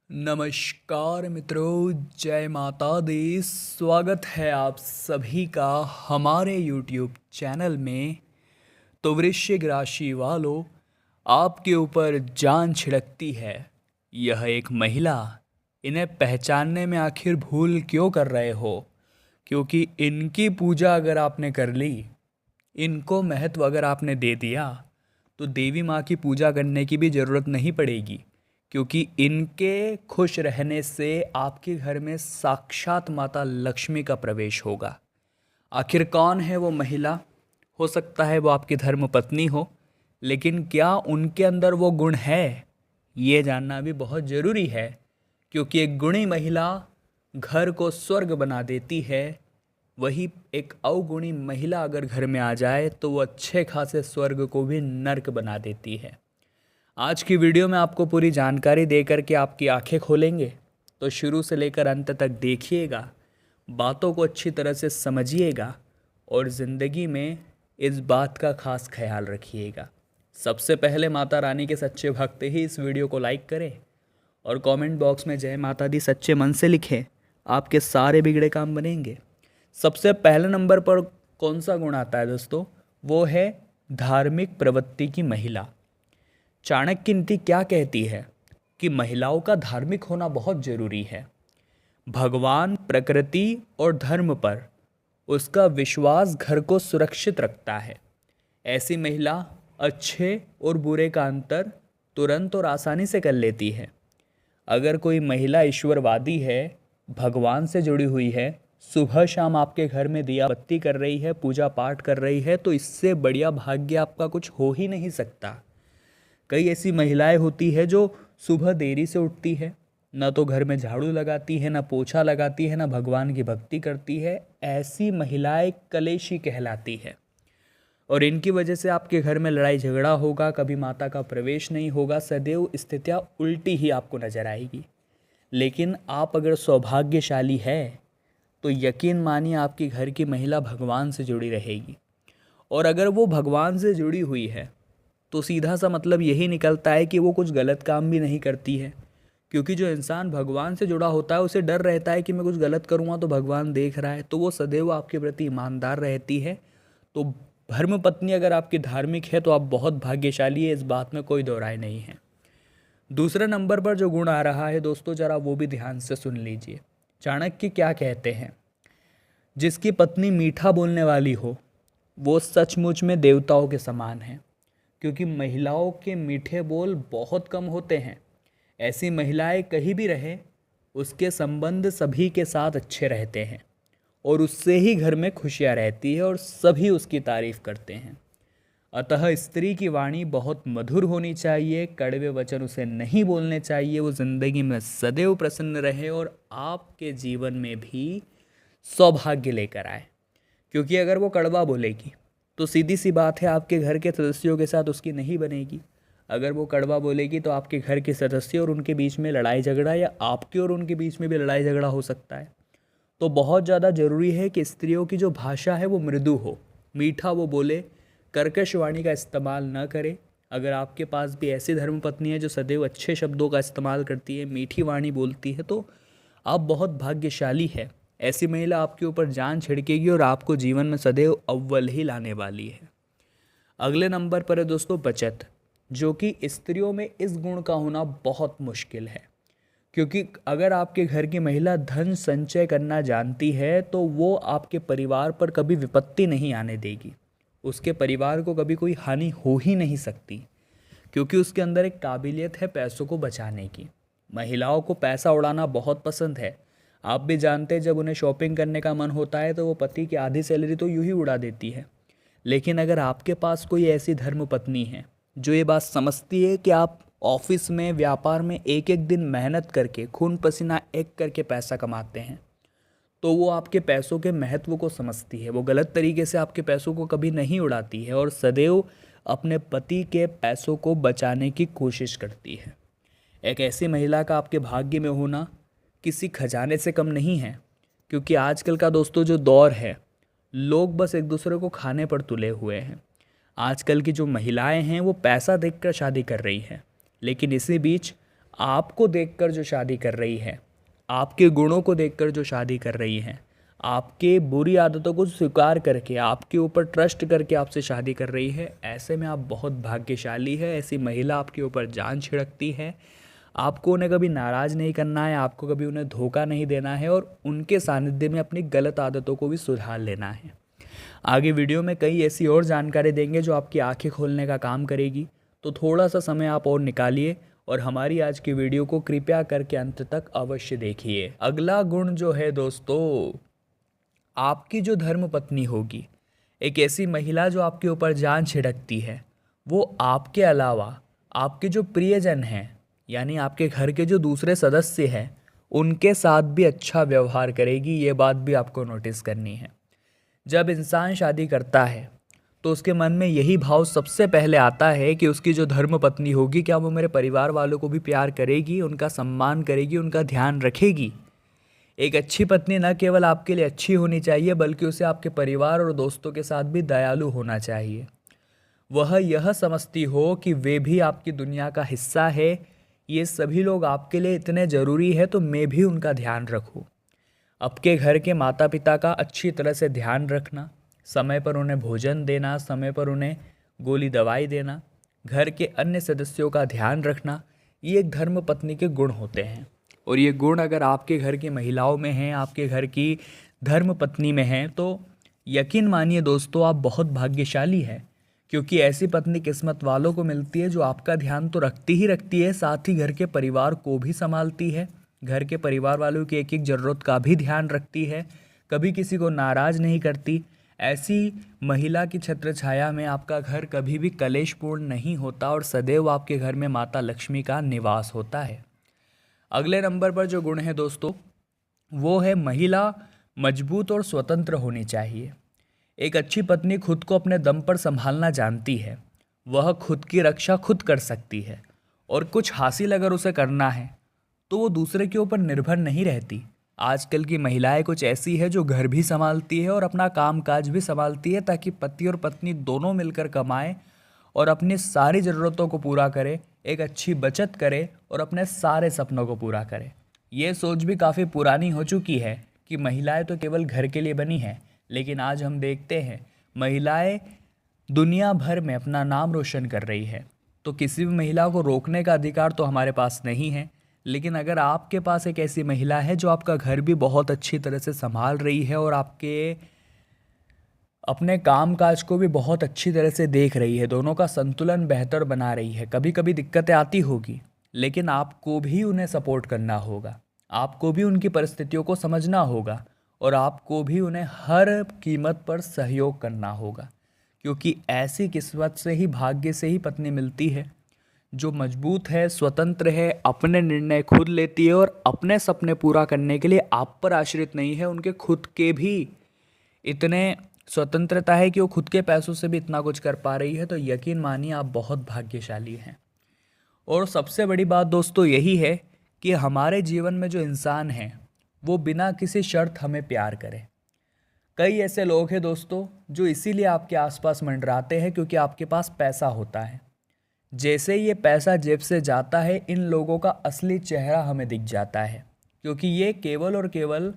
नमस्कार मित्रों, जय माता दी। स्वागत है आप सभी का हमारे YouTube चैनल में। तो वृश्चिक राशि वालों, आपके ऊपर जान छिड़कती है यह एक महिला। इन्हें पहचानने में आखिर भूल क्यों कर रहे हो? क्योंकि इनकी पूजा अगर आपने कर ली, इनको महत्व अगर आपने दे दिया, तो देवी माँ की पूजा करने की भी ज़रूरत नहीं पड़ेगी। क्योंकि इनके खुश रहने से आपके घर में साक्षात माता लक्ष्मी का प्रवेश होगा। आखिर कौन है वो महिला? हो सकता है वो आपकी धर्म पत्नी हो, लेकिन क्या उनके अंदर वो गुण है, ये जानना भी बहुत ज़रूरी है। क्योंकि एक गुणी महिला घर को स्वर्ग बना देती है, वही एक अवगुणी महिला अगर घर में आ जाए तो वो अच्छे खासे स्वर्ग को भी नर्क बना देती है। आज की वीडियो में आपको पूरी जानकारी देकर के आपकी आंखें खोलेंगे, तो शुरू से लेकर अंत तक देखिएगा, बातों को अच्छी तरह से समझिएगा और ज़िंदगी में इस बात का खास ख्याल रखिएगा। सबसे पहले माता रानी के सच्चे भक्त ही इस वीडियो को लाइक करें और कमेंट बॉक्स में जय माता दी सच्चे मन से लिखें। आपके सारे बिगड़े काम बनेंगे। सबसे पहले नंबर पर कौन सा गुण आता है दोस्तों? वो है धार्मिक प्रवृत्ति की महिला। चाणक्य नीति क्या कहती है कि महिलाओं का धार्मिक होना बहुत जरूरी है। भगवान, प्रकृति और धर्म पर उसका विश्वास घर को सुरक्षित रखता है। ऐसी महिला अच्छे और बुरे का अंतर तुरंत और आसानी से कर लेती है। अगर कोई महिला ईश्वरवादी है, भगवान से जुड़ी हुई है, सुबह शाम आपके घर में दिया बत्ती कर रही है, पूजा पाठ कर रही है, तो इससे बढ़िया भाग्य आपका कुछ हो ही नहीं सकता। कई ऐसी महिलाएं होती है जो सुबह देरी से उठती है, ना तो घर में झाड़ू लगाती है, ना पोछा लगाती है, ना भगवान की भक्ति करती है। ऐसी महिलाएं कलेशी कहलाती है और इनकी वजह से आपके घर में लड़ाई झगड़ा होगा, कभी माता का प्रवेश नहीं होगा, सदैव स्थितियाँ उल्टी ही आपको नजर आएगी। लेकिन आप अगर सौभाग्यशाली है तो यकीन मानिए आपकी घर की महिला भगवान से जुड़ी रहेगी। और अगर वो भगवान से जुड़ी हुई है तो सीधा सा मतलब यही निकलता है कि वो कुछ गलत काम भी नहीं करती है। क्योंकि जो इंसान भगवान से जुड़ा होता है उसे डर रहता है कि मैं कुछ गलत करूँगा तो भगवान देख रहा है, तो वो सदैव आपके प्रति ईमानदार रहती है। तो धर्म पत्नी अगर आपकी धार्मिक है तो आप बहुत भाग्यशाली है, इस बात में कोई दो राय नहीं है। दूसरे नंबर पर जो गुण आ रहा है दोस्तों, जरा वो भी ध्यान से सुन लीजिए। चाणक्य क्या कहते हैं? जिसकी पत्नी मीठा बोलने वाली हो वो सचमुच में देवताओं के समान है। क्योंकि महिलाओं के मीठे बोल बहुत कम होते हैं। ऐसी महिलाएं कहीं भी रहे, उसके संबंध सभी के साथ अच्छे रहते हैं और उससे ही घर में खुशियां रहती है और सभी उसकी तारीफ करते हैं। अतः स्त्री की वाणी बहुत मधुर होनी चाहिए, कड़वे वचन उसे नहीं बोलने चाहिए। वो जिंदगी में सदैव प्रसन्न रहे और आपके जीवन में भी सौभाग्य लेकर आए। क्योंकि अगर वो कड़वा बोलेगी तो सीधी सी बात है आपके घर के सदस्यों के साथ उसकी नहीं बनेगी। अगर वो कड़वा बोलेगी तो आपके घर के सदस्य और उनके बीच में लड़ाई झगड़ा, या आपके और उनके बीच में भी लड़ाई झगड़ा हो सकता है। तो बहुत ज़्यादा ज़रूरी है कि स्त्रियों की जो भाषा है वो मृदु हो, मीठा वो बोले, कर्कश वाणी का इस्तेमाल न करे। अगर आपके पास भी ऐसी धर्मपत्नी है जो सदैव अच्छे शब्दों का इस्तेमाल करती है, मीठी वाणी बोलती है, तो आप बहुत भाग्यशाली है। ऐसी महिला आपके ऊपर जान छिड़केगी और आपको जीवन में सदैव अव्वल ही लाने वाली है। अगले नंबर पर है दोस्तों बचत, जो कि स्त्रियों में इस गुण का होना बहुत मुश्किल है। क्योंकि अगर आपके घर की महिला धन संचय करना जानती है तो वो आपके परिवार पर कभी विपत्ति नहीं आने देगी। उसके परिवार को कभी कोई हानि हो ही नहीं सकती, क्योंकि उसके अंदर एक काबिलियत है पैसों को बचाने की। महिलाओं को पैसा उड़ाना बहुत पसंद है। आप भी जानते हैं, जब उन्हें शॉपिंग करने का मन होता है तो वो पति की आधी सैलरी तो यूं ही उड़ा देती है। लेकिन अगर आपके पास कोई ऐसी धर्म पत्नी है जो ये बात समझती है कि आप ऑफिस में, व्यापार में एक एक दिन मेहनत करके, खून पसीना एक करके पैसा कमाते हैं, तो वो आपके पैसों के महत्व को समझती है। वो गलत तरीके से आपके पैसों को कभी नहीं उड़ाती है और सदैव अपने पति के पैसों को बचाने की कोशिश करती है। एक ऐसी महिला का आपके भाग्य में होना किसी खजाने से कम नहीं है। क्योंकि आजकल का दोस्तों जो दौर है, लोग बस एक दूसरे को खाने पर तुले हुए हैं। आजकल की जो महिलाएं हैं वो पैसा देखकर शादी कर रही हैं, लेकिन इसी बीच आपको देखकर जो शादी कर रही है, आपके गुणों को देखकर जो शादी कर रही है, आपके बुरी आदतों को स्वीकार करके आपके ऊपर ट्रस्ट करके आपसे शादी कर रही है, ऐसे में आप बहुत भाग्यशाली है। ऐसी महिला आपके ऊपर जान छिड़कती है। आपको उन्हें कभी नाराज़ नहीं करना है, आपको कभी उन्हें धोखा नहीं देना है और उनके सानिध्य में अपनी गलत आदतों को भी सुधार लेना है। आगे वीडियो में कई ऐसी और जानकारी देंगे जो आपकी आंखें खोलने का काम करेगी, तो थोड़ा सा समय आप और निकालिए और हमारी आज की वीडियो को कृपया करके अंत तक अवश्य देखिए। अगला गुण जो है दोस्तों, आपकी जो धर्म पत्नी होगी, एक ऐसी महिला जो आपके ऊपर जान छिड़कती है, वो आपके अलावा आपके जो प्रियजन हैं, यानी आपके घर के जो दूसरे सदस्य हैं, उनके साथ भी अच्छा व्यवहार करेगी। ये बात भी आपको नोटिस करनी है। जब इंसान शादी करता है तो उसके मन में यही भाव सबसे पहले आता है कि उसकी जो धर्म पत्नी होगी, क्या वो मेरे परिवार वालों को भी प्यार करेगी, उनका सम्मान करेगी, उनका ध्यान रखेगी। एक अच्छी पत्नी न केवल आपके लिए अच्छी होनी चाहिए, बल्कि उसे आपके परिवार और दोस्तों के साथ भी दयालु होना चाहिए। वह यह समझती हो कि वे भी आपकी दुनिया का हिस्सा है, ये सभी लोग आपके लिए इतने ज़रूरी है, तो मैं भी उनका ध्यान रखूं। आपके घर के माता पिता का अच्छी तरह से ध्यान रखना, समय पर उन्हें भोजन देना, समय पर उन्हें गोली दवाई देना, घर के अन्य सदस्यों का ध्यान रखना, ये एक धर्म पत्नी के गुण होते हैं। और ये गुण अगर आपके घर की महिलाओं में हैं, आपके घर की धर्म पत्नी में हैं, तो यकीन मानिए दोस्तों, आप बहुत भाग्यशाली हैं। क्योंकि ऐसी पत्नी किस्मत वालों को मिलती है जो आपका ध्यान तो रखती ही रखती है, साथ ही घर के परिवार को भी संभालती है, घर के परिवार वालों की एक एक ज़रूरत का भी ध्यान रखती है, कभी किसी को नाराज़ नहीं करती। ऐसी महिला की छत्र छाया में आपका घर कभी भी कलेशपूर्ण नहीं होता और सदैव आपके घर में माता लक्ष्मी का निवास होता है। अगले नंबर पर जो गुण है दोस्तों, वो है महिला मजबूत और स्वतंत्र होनी चाहिए। एक अच्छी पत्नी खुद को अपने दम पर संभालना जानती है। वह खुद की रक्षा खुद कर सकती है और कुछ हासिल अगर उसे करना है तो वो दूसरे के ऊपर निर्भर नहीं रहती। आजकल की महिलाएं कुछ ऐसी है जो घर भी संभालती है और अपना काम काज भी संभालती है, ताकि पति और पत्नी दोनों मिलकर कमाएं और अपनी सारी ज़रूरतों को पूरा करे, एक अच्छी बचत करे और अपने सारे सपनों को पूरा करे। ये सोच भी काफ़ी पुरानी हो चुकी है कि महिलाएं तो केवल घर के लिए बनी हैं, लेकिन आज हम देखते हैं महिलाएं दुनिया भर में अपना नाम रोशन कर रही है। तो किसी भी महिला को रोकने का अधिकार तो हमारे पास नहीं है, लेकिन अगर आपके पास एक ऐसी महिला है जो आपका घर भी बहुत अच्छी तरह से संभाल रही है और आपके अपने काम काज को भी बहुत अच्छी तरह से देख रही है, दोनों का संतुलन बेहतर बना रही है, कभी कभी दिक्कतें आती होगी, लेकिन आपको भी उन्हें सपोर्ट करना होगा, आपको भी उनकी परिस्थितियों को समझना होगा और आपको भी उन्हें हर कीमत पर सहयोग करना होगा। क्योंकि ऐसी किस्मत से ही, भाग्य से ही पत्नी मिलती है जो मजबूत है, स्वतंत्र है, अपने निर्णय खुद लेती है और अपने सपने पूरा करने के लिए आप पर आश्रित नहीं है। उनके खुद के भी इतने स्वतंत्रता है कि वो खुद के पैसों से भी इतना कुछ कर पा रही है। तो यकीन मानिए आप बहुत भाग्यशाली हैं। और सबसे बड़ी बात दोस्तों यही है कि हमारे जीवन में जो इंसान है वो बिना किसी शर्त हमें प्यार करे। कई ऐसे लोग हैं दोस्तों जो इसीलिए आपके आसपास मंडराते हैं क्योंकि आपके पास पैसा होता है। जैसे ये पैसा जेब से जाता है, इन लोगों का असली चेहरा हमें दिख जाता है, क्योंकि ये केवल और केवल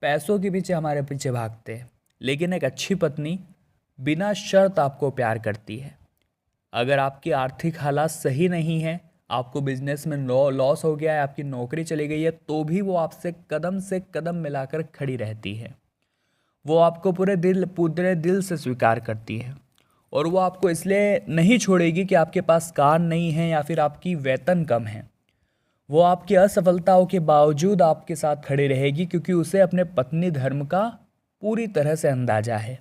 पैसों के पीछे हमारे पीछे भागते हैं। लेकिन एक अच्छी पत्नी बिना शर्त आपको प्यार करती है। अगर आपकी आर्थिक हालात सही नहीं है, आपको बिजनेस में लॉस हो गया है, आपकी नौकरी चली गई है, तो भी वो आपसे कदम से कदम मिलाकर खड़ी रहती है। वो आपको पूरे दिल से स्वीकार करती है और वो आपको इसलिए नहीं छोड़ेगी कि आपके पास कार नहीं है या फिर आपकी वेतन कम है। वो आपकी असफलताओं के बावजूद आपके साथ खड़ी रहेगी, क्योंकि उसे अपने पत्नी धर्म का पूरी तरह से अंदाज़ा है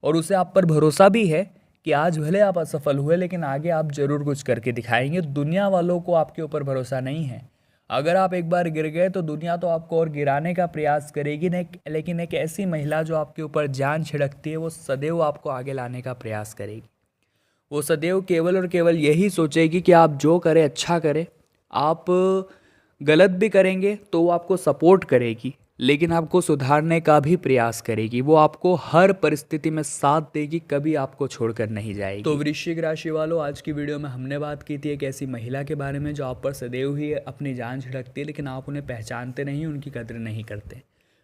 और उसे आप पर भरोसा भी है कि आज भले आप असफल हुए, लेकिन आगे आप ज़रूर कुछ करके दिखाएंगे। दुनिया वालों को आपके ऊपर भरोसा नहीं है। अगर आप एक बार गिर गए तो दुनिया तो आपको और गिराने का प्रयास करेगी नहीं, लेकिन एक ऐसी महिला जो आपके ऊपर जान छिड़कती है, वो सदैव आपको आगे लाने का प्रयास करेगी। वो सदैव केवल और केवल यही सोचेगी कि आप जो करें अच्छा करें। आप गलत भी करेंगे तो वो आपको सपोर्ट करेगी, लेकिन आपको सुधारने का भी प्रयास करेगी। वो आपको हर परिस्थिति में साथ देगी, कभी आपको छोड़कर नहीं जाएगी। तो वृश्चिक राशि वालों, आज की वीडियो में हमने बात की थी एक ऐसी महिला के बारे में जो आप पर सदैव ही अपनी जान छिड़कती है, लेकिन आप उन्हें पहचानते नहीं, उनकी कदर नहीं करते।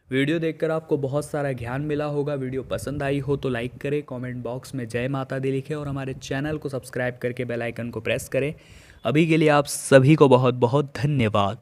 वीडियो देखकर आपको बहुत सारा ज्ञान मिला होगा। वीडियो पसंद आई हो तो लाइक करें, कमेंट बॉक्स में जय माता दी लिखें और हमारे चैनल को सब्सक्राइब करके बेल आइकन को प्रेस करें। अभी के लिए आप सभी को बहुत बहुत धन्यवाद।